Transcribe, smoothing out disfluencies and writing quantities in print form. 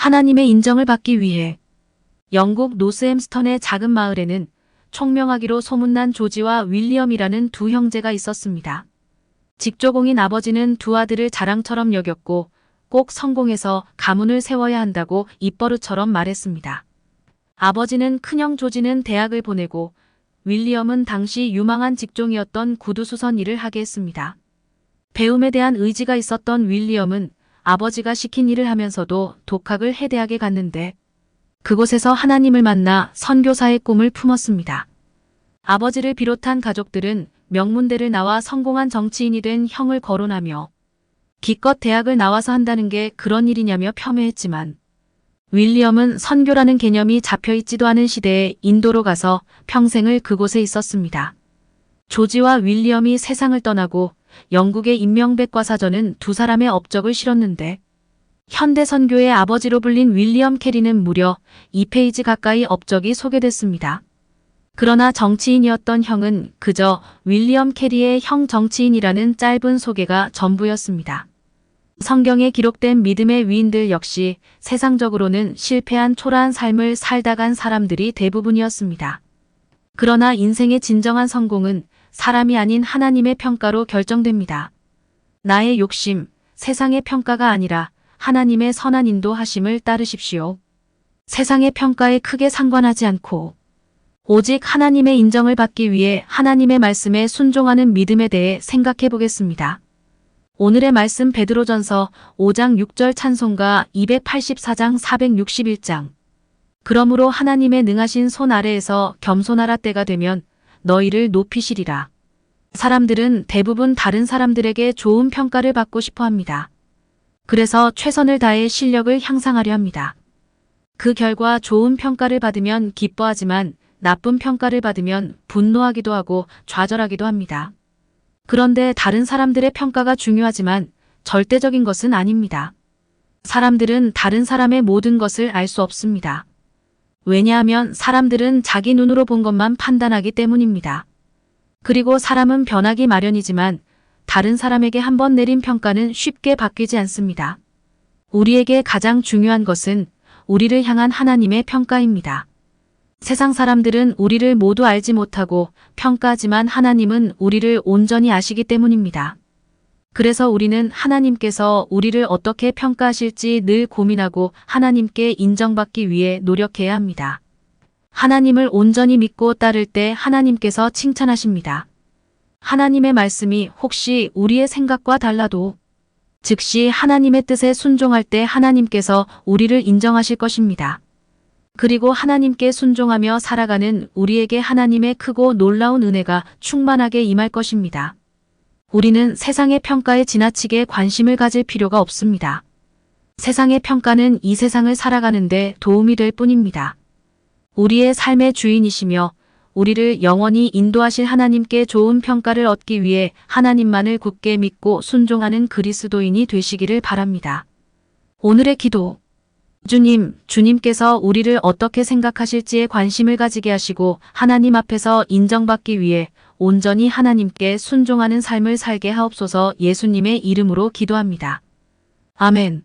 하나님의 인정을 받기 위해 영국 노스햄스턴의 작은 마을에는 총명하기로 소문난 조지와 윌리엄이라는 두 형제가 있었습니다. 직조공인 아버지는 두 아들을 자랑처럼 여겼고 꼭 성공해서 가문을 세워야 한다고 입버릇처럼 말했습니다. 아버지는 큰형 조지는 대학을 보내고 윌리엄은 당시 유망한 직종이었던 구두수선 일을 하게 했습니다. 배움에 대한 의지가 있었던 윌리엄은 아버지가 시킨 일을 하면서도 독학을 해대학에 갔는데 그곳에서 하나님을 만나 선교사의 꿈을 품었습니다. 아버지를 비롯한 가족들은 명문대를 나와 성공한 정치인이 된 형을 거론하며 기껏 대학을 나와서 한다는 게 그런 일이냐며 폄훼했지만 윌리엄은 선교라는 개념이 잡혀있지도 않은 시대에 인도로 가서 평생을 그곳에 있었습니다. 조지와 윌리엄이 세상을 떠나고 영국의 인명백과사전은 두 사람의 업적을 실었는데 현대 선교의 아버지로 불린 윌리엄 캐리는 무려 2페이지 가까이 업적이 소개됐습니다. 그러나 정치인이었던 형은 그저 윌리엄 캐리의 형 정치인이라는 짧은 소개가 전부였습니다. 성경에 기록된 믿음의 위인들 역시 세상적으로는 실패한 초라한 삶을 살다 간 사람들이 대부분이었습니다. 그러나 인생의 진정한 성공은 사람이 아닌 하나님의 평가로 결정됩니다. 나의 욕심, 세상의 평가가 아니라 하나님의 선한 인도하심을 따르십시오. 세상의 평가에 크게 상관하지 않고 오직 하나님의 인정을 받기 위해 하나님의 말씀에 순종하는 믿음에 대해 생각해 보겠습니다. 오늘의 말씀 베드로전서 5장 6절 찬송가 284장 461장. 그러므로 하나님의 능하신 손 아래에서 겸손하라 때가 되면 너희를 높이시리라. 사람들은 대부분 다른 사람들에게 좋은 평가를 받고 싶어 합니다. 그래서 최선을 다해 실력을 향상하려 합니다. 그 결과 좋은 평가를 받으면 기뻐하지만 나쁜 평가를 받으면 분노하기도 하고 좌절하기도 합니다. 그런데 다른 사람들의 평가가 중요하지만 절대적인 것은 아닙니다. 사람들은 다른 사람의 모든 것을 알 수 없습니다. 왜냐하면 사람들은 자기 눈으로 본 것만 판단하기 때문입니다. 그리고 사람은 변하기 마련이지만 다른 사람에게 한번 내린 평가는 쉽게 바뀌지 않습니다. 우리에게 가장 중요한 것은 우리를 향한 하나님의 평가입니다. 세상 사람들은 우리를 모두 알지 못하고 평가하지만 하나님은 우리를 온전히 아시기 때문입니다. 그래서 우리는 하나님께서 우리를 어떻게 평가하실지 늘 고민하고 하나님께 인정받기 위해 노력해야 합니다. 하나님을 온전히 믿고 따를 때 하나님께서 칭찬하십니다. 하나님의 말씀이 혹시 우리의 생각과 달라도 즉시 하나님의 뜻에 순종할 때 하나님께서 우리를 인정하실 것입니다. 그리고 하나님께 순종하며 살아가는 우리에게 하나님의 크고 놀라운 은혜가 충만하게 임할 것입니다. 우리는 세상의 평가에 지나치게 관심을 가질 필요가 없습니다. 세상의 평가는 이 세상을 살아가는데 도움이 될 뿐입니다. 우리의 삶의 주인이시며 우리를 영원히 인도하실 하나님께 좋은 평가를 얻기 위해 하나님만을 굳게 믿고 순종하는 그리스도인이 되시기를 바랍니다. 오늘의 기도. 주님께서 우리를 어떻게 생각하실지에 관심을 가지게 하시고 하나님 앞에서 인정받기 위해 온전히 하나님께 순종하는 삶을 살게 하옵소서. 예수님의 이름으로 기도합니다. 아멘.